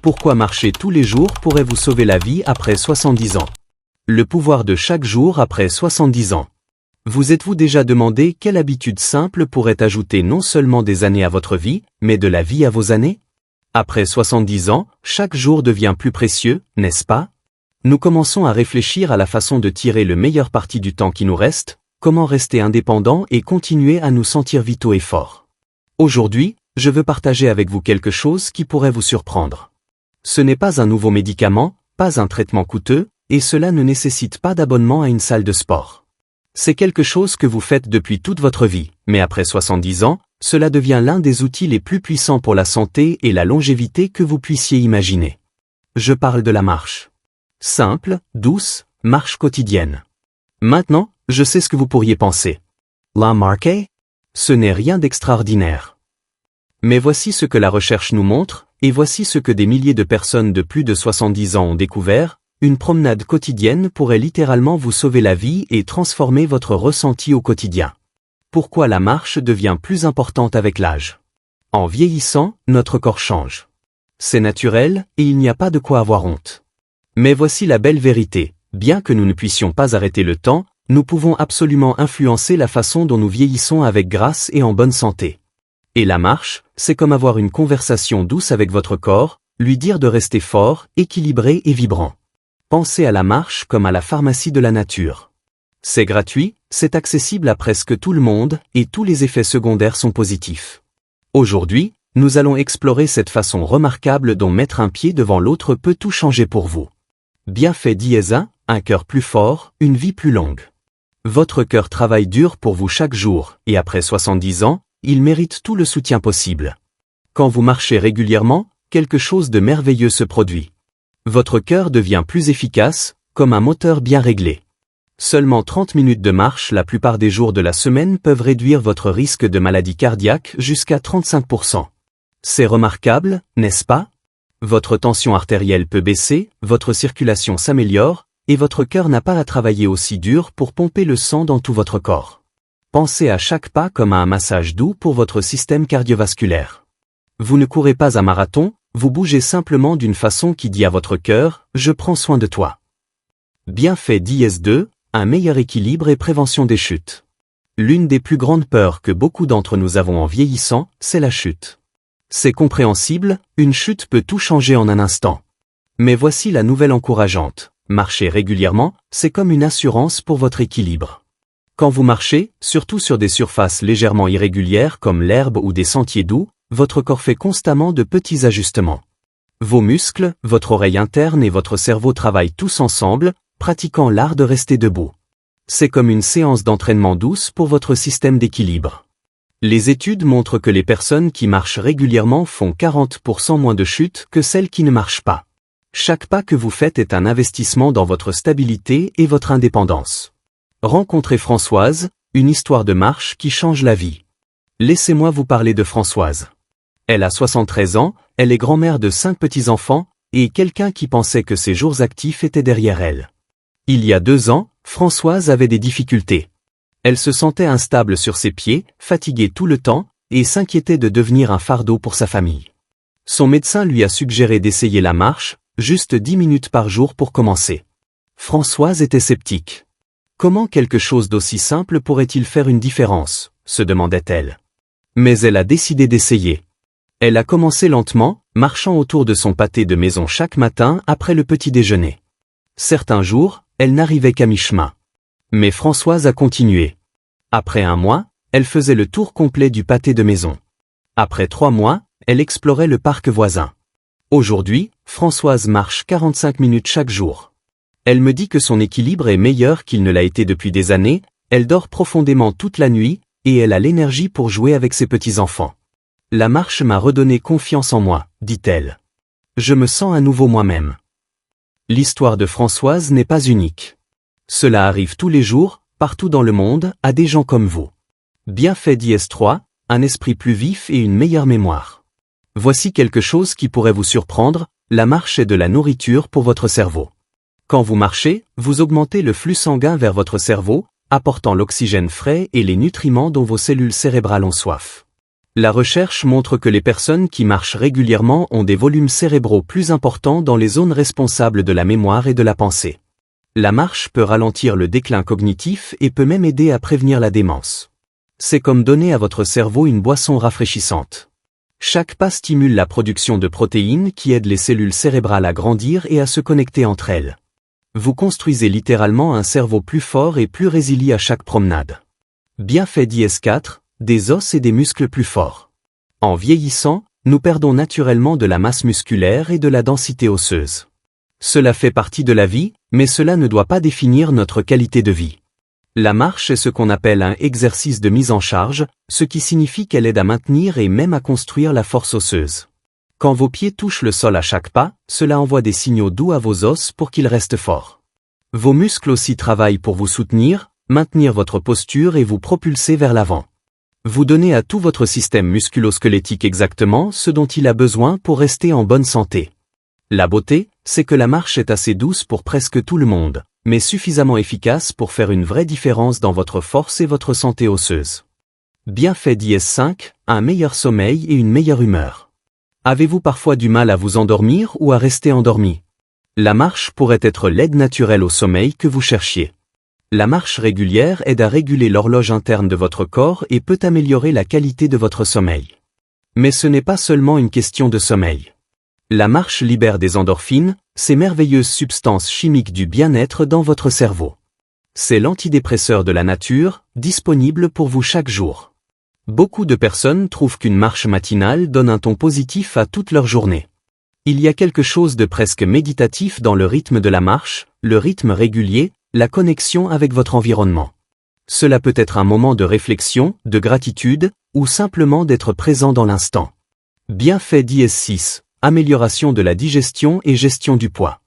Pourquoi marcher tous les jours pourrait vous sauver la vie après 70 ans? Le pouvoir de chaque jour après 70 ans. Vous êtes-vous déjà demandé quelle habitude simple pourrait ajouter non seulement des années à votre vie, mais de la vie à vos années? Après 70 ans, chaque jour devient plus précieux, n'est-ce pas? Nous commençons à réfléchir à la façon de tirer le meilleur parti du temps qui nous reste, comment rester indépendant et continuer à nous sentir vitaux et forts. Aujourd'hui, je veux partager avec vous quelque chose qui pourrait vous surprendre. Ce n'est pas un nouveau médicament, pas un traitement coûteux, et cela ne nécessite pas d'abonnement à une salle de sport. C'est quelque chose que vous faites depuis toute votre vie, mais après 70 ans, cela devient l'un des outils les plus puissants pour la santé et la longévité que vous puissiez imaginer. Je parle de la marche. Simple, douce, marche quotidienne. Maintenant, je sais ce que vous pourriez penser. La marche? Ce n'est rien d'extraordinaire. Mais voici ce que la recherche nous montre, et voici ce que des milliers de personnes de plus de 70 ans ont découvert. Une promenade quotidienne pourrait littéralement vous sauver la vie et transformer votre ressenti au quotidien. Pourquoi la marche devient plus importante avec l'âge? En vieillissant, notre corps change. C'est naturel, et il n'y a pas de quoi avoir honte. Mais voici la belle vérité, bien que nous ne puissions pas arrêter le temps, nous pouvons absolument influencer la façon dont nous vieillissons avec grâce et en bonne santé. Et la marche, c'est comme avoir une conversation douce avec votre corps, lui dire de rester fort, équilibré et vibrant. Pensez à la marche comme à la pharmacie de la nature. C'est gratuit, c'est accessible à presque tout le monde, et tous les effets secondaires sont positifs. Aujourd'hui, nous allons explorer cette façon remarquable dont mettre un pied devant l'autre peut tout changer pour vous. Bienfait dièse 1, un cœur plus fort, une vie plus longue. Votre cœur travaille dur pour vous chaque jour, et après 70 ans, il mérite tout le soutien possible. Quand vous marchez régulièrement, quelque chose de merveilleux se produit. Votre cœur devient plus efficace, comme un moteur bien réglé. Seulement 30 minutes de marche la plupart des jours de la semaine peuvent réduire votre risque de maladie cardiaque jusqu'à 35%. C'est remarquable, n'est-ce pas? Votre tension artérielle peut baisser, votre circulation s'améliore, et votre cœur n'a pas à travailler aussi dur pour pomper le sang dans tout votre corps. Pensez à chaque pas comme à un massage doux pour votre système cardiovasculaire. Vous ne courez pas un marathon, vous bougez simplement d'une façon qui dit à votre cœur « Je prends soin de toi ». Bienfait dièse 2, un meilleur équilibre et prévention des chutes. L'une des plus grandes peurs que beaucoup d'entre nous avons en vieillissant, c'est la chute. C'est compréhensible, une chute peut tout changer en un instant. Mais voici la nouvelle encourageante. Marcher régulièrement, c'est comme une assurance pour votre équilibre. Quand vous marchez, surtout sur des surfaces légèrement irrégulières comme l'herbe ou des sentiers doux, votre corps fait constamment de petits ajustements. Vos muscles, votre oreille interne et votre cerveau travaillent tous ensemble, pratiquant l'art de rester debout. C'est comme une séance d'entraînement douce pour votre système d'équilibre. Les études montrent que les personnes qui marchent régulièrement font 40% moins de chutes que celles qui ne marchent pas. Chaque pas que vous faites est un investissement dans votre stabilité et votre indépendance. Rencontrez Françoise, une histoire de marche qui change la vie. Laissez-moi vous parler de Françoise. Elle a 73 ans, elle est grand-mère de 5 petits-enfants, et quelqu'un qui pensait que ses jours actifs étaient derrière elle. Il y a 2 ans, Françoise avait des difficultés. Elle se sentait instable sur ses pieds, fatiguée tout le temps, et s'inquiétait de devenir un fardeau pour sa famille. Son médecin lui a suggéré d'essayer la marche, juste 10 minutes par jour pour commencer. Françoise était sceptique. Comment quelque chose d'aussi simple pourrait-il faire une différence, se demandait-elle. Mais elle a décidé d'essayer. Elle a commencé lentement, marchant autour de son pâté de maison chaque matin après le petit déjeuner. Certains jours, elle n'arrivait qu'à mi-chemin. Mais Françoise a continué. Après 1 mois, elle faisait le tour complet du pâté de maison. Après 3 mois, elle explorait le parc voisin. Aujourd'hui, Françoise marche 45 minutes chaque jour. Elle me dit que son équilibre est meilleur qu'il ne l'a été depuis des années, elle dort profondément toute la nuit, et elle a l'énergie pour jouer avec ses petits-enfants. La marche m'a redonné confiance en moi, dit-elle. Je me sens à nouveau moi-même. L'histoire de Françoise n'est pas unique. Cela arrive tous les jours, partout dans le monde, à des gens comme vous. Bienfait dièse 3, un esprit plus vif et une meilleure mémoire. Voici quelque chose qui pourrait vous surprendre, la marche est de la nourriture pour votre cerveau. Quand vous marchez, vous augmentez le flux sanguin vers votre cerveau, apportant l'oxygène frais et les nutriments dont vos cellules cérébrales ont soif. La recherche montre que les personnes qui marchent régulièrement ont des volumes cérébraux plus importants dans les zones responsables de la mémoire et de la pensée. La marche peut ralentir le déclin cognitif et peut même aider à prévenir la démence. C'est comme donner à votre cerveau une boisson rafraîchissante. Chaque pas stimule la production de protéines qui aident les cellules cérébrales à grandir et à se connecter entre elles. Vous construisez littéralement un cerveau plus fort et plus résilient à chaque promenade. Bienfait d'IS4, des os et des muscles plus forts. En vieillissant, nous perdons naturellement de la masse musculaire et de la densité osseuse. Cela fait partie de la vie, mais cela ne doit pas définir notre qualité de vie. La marche est ce qu'on appelle un exercice de mise en charge, ce qui signifie qu'elle aide à maintenir et même à construire la force osseuse. Quand vos pieds touchent le sol à chaque pas, cela envoie des signaux doux à vos os pour qu'ils restent forts. Vos muscles aussi travaillent pour vous soutenir, maintenir votre posture et vous propulser vers l'avant. Vous donnez à tout votre système musculo-squelettique exactement ce dont il a besoin pour rester en bonne santé. La beauté, c'est que la marche est assez douce pour presque tout le monde, mais suffisamment efficace pour faire une vraie différence dans votre force et votre santé osseuse. Bienfait d'IS5, un meilleur sommeil et une meilleure humeur. Avez-vous parfois du mal à vous endormir ou à rester endormi? La marche pourrait être l'aide naturelle au sommeil que vous cherchiez. La marche régulière aide à réguler l'horloge interne de votre corps et peut améliorer la qualité de votre sommeil. Mais ce n'est pas seulement une question de sommeil. La marche libère des endorphines, ces merveilleuses substances chimiques du bien-être dans votre cerveau. C'est l'antidépresseur de la nature, disponible pour vous chaque jour. Beaucoup de personnes trouvent qu'une marche matinale donne un ton positif à toute leur journée. Il y a quelque chose de presque méditatif dans le rythme de la marche, le rythme régulier, la connexion avec votre environnement. Cela peut être un moment de réflexion, de gratitude, ou simplement d'être présent dans l'instant. Bienfait d'IS6, amélioration de la digestion et gestion du poids.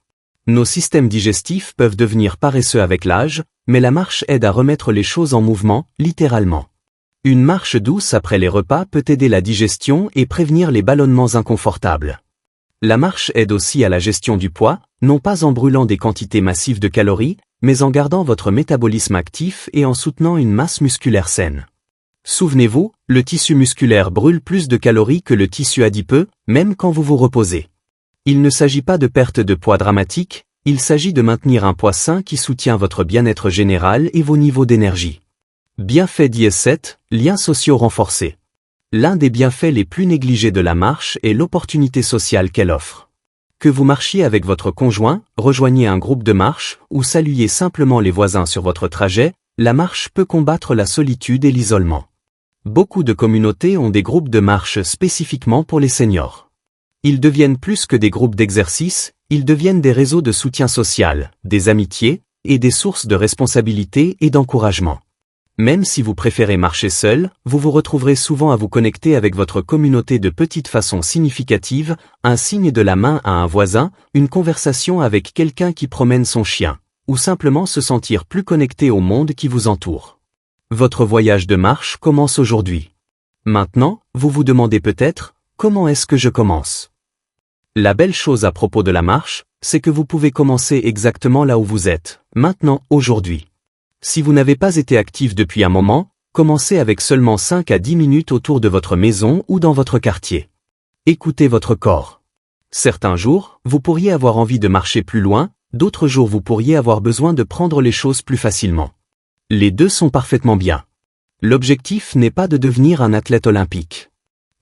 Nos systèmes digestifs peuvent devenir paresseux avec l'âge, mais la marche aide à remettre les choses en mouvement, littéralement. Une marche douce après les repas peut aider la digestion et prévenir les ballonnements inconfortables. La marche aide aussi à la gestion du poids, non pas en brûlant des quantités massives de calories, mais en gardant votre métabolisme actif et en soutenant une masse musculaire saine. Souvenez-vous, le tissu musculaire brûle plus de calories que le tissu adipeux, même quand vous vous reposez. Il ne s'agit pas de perte de poids dramatique, il s'agit de maintenir un poids sain qui soutient votre bien-être général et vos niveaux d'énergie. Bienfait d'IS7, liens sociaux renforcés. L'un des bienfaits les plus négligés de la marche est l'opportunité sociale qu'elle offre. Que vous marchiez avec votre conjoint, rejoignez un groupe de marche, ou saluiez simplement les voisins sur votre trajet, la marche peut combattre la solitude et l'isolement. Beaucoup de communautés ont des groupes de marche spécifiquement pour les seniors. Ils deviennent plus que des groupes d'exercice, ils deviennent des réseaux de soutien social, des amitiés, et des sources de responsabilité et d'encouragement. Même si vous préférez marcher seul, vous vous retrouverez souvent à vous connecter avec votre communauté de petites façons significatives, un signe de la main à un voisin, une conversation avec quelqu'un qui promène son chien, ou simplement se sentir plus connecté au monde qui vous entoure. Votre voyage de marche commence aujourd'hui. Maintenant, vous vous demandez peut-être, comment est-ce que je commence? La belle chose à propos de la marche, c'est que vous pouvez commencer exactement là où vous êtes, maintenant, aujourd'hui. Si vous n'avez pas été actif depuis un moment, commencez avec seulement 5 à 10 minutes autour de votre maison ou dans votre quartier. Écoutez votre corps. Certains jours, vous pourriez avoir envie de marcher plus loin, d'autres jours vous pourriez avoir besoin de prendre les choses plus facilement. Les deux sont parfaitement bien. L'objectif n'est pas de devenir un athlète olympique.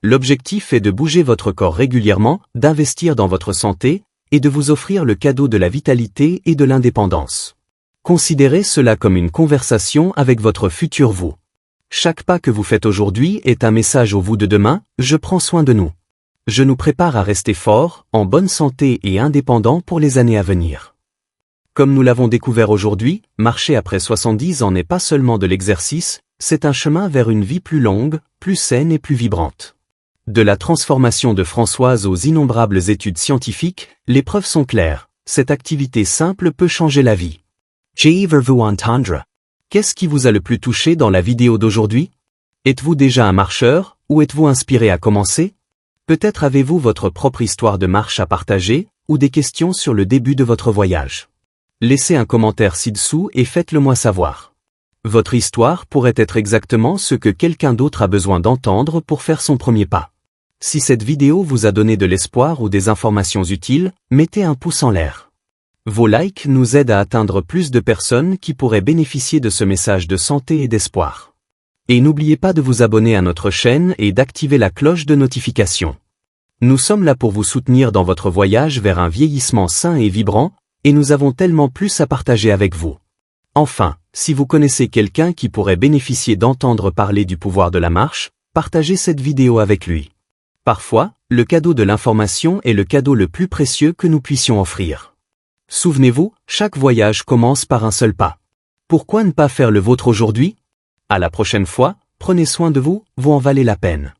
L'objectif est de bouger votre corps régulièrement, d'investir dans votre santé, et de vous offrir le cadeau de la vitalité et de l'indépendance. Considérez cela comme une conversation avec votre futur vous. Chaque pas que vous faites aujourd'hui est un message au vous de demain, je prends soin de nous. Je nous prépare à rester forts, en bonne santé et indépendants pour les années à venir. Comme nous l'avons découvert aujourd'hui, marcher après 70 ans n'est pas seulement de l'exercice, c'est un chemin vers une vie plus longue, plus saine et plus vibrante. De la transformation de Françoise aux innombrables études scientifiques, les preuves sont claires, cette activité simple peut changer la vie. Vous entendre. Qu'est-ce qui vous a le plus touché dans la vidéo d'aujourd'hui? Êtes-vous déjà un marcheur, ou êtes-vous inspiré à commencer? Peut-être avez-vous votre propre histoire de marche à partager, ou des questions sur le début de votre voyage. Laissez un commentaire ci-dessous et faites-le moi savoir. Votre histoire pourrait être exactement ce que quelqu'un d'autre a besoin d'entendre pour faire son premier pas. Si cette vidéo vous a donné de l'espoir ou des informations utiles, mettez un pouce en l'air. Vos likes nous aident à atteindre plus de personnes qui pourraient bénéficier de ce message de santé et d'espoir. Et n'oubliez pas de vous abonner à notre chaîne et d'activer la cloche de notification. Nous sommes là pour vous soutenir dans votre voyage vers un vieillissement sain et vibrant, et nous avons tellement plus à partager avec vous. Enfin, si vous connaissez quelqu'un qui pourrait bénéficier d'entendre parler du pouvoir de la marche, partagez cette vidéo avec lui. Parfois, le cadeau de l'information est le cadeau le plus précieux que nous puissions offrir. Souvenez-vous, chaque voyage commence par un seul pas. Pourquoi ne pas faire le vôtre aujourd'hui? À la prochaine fois, prenez soin de vous, vous en valez la peine.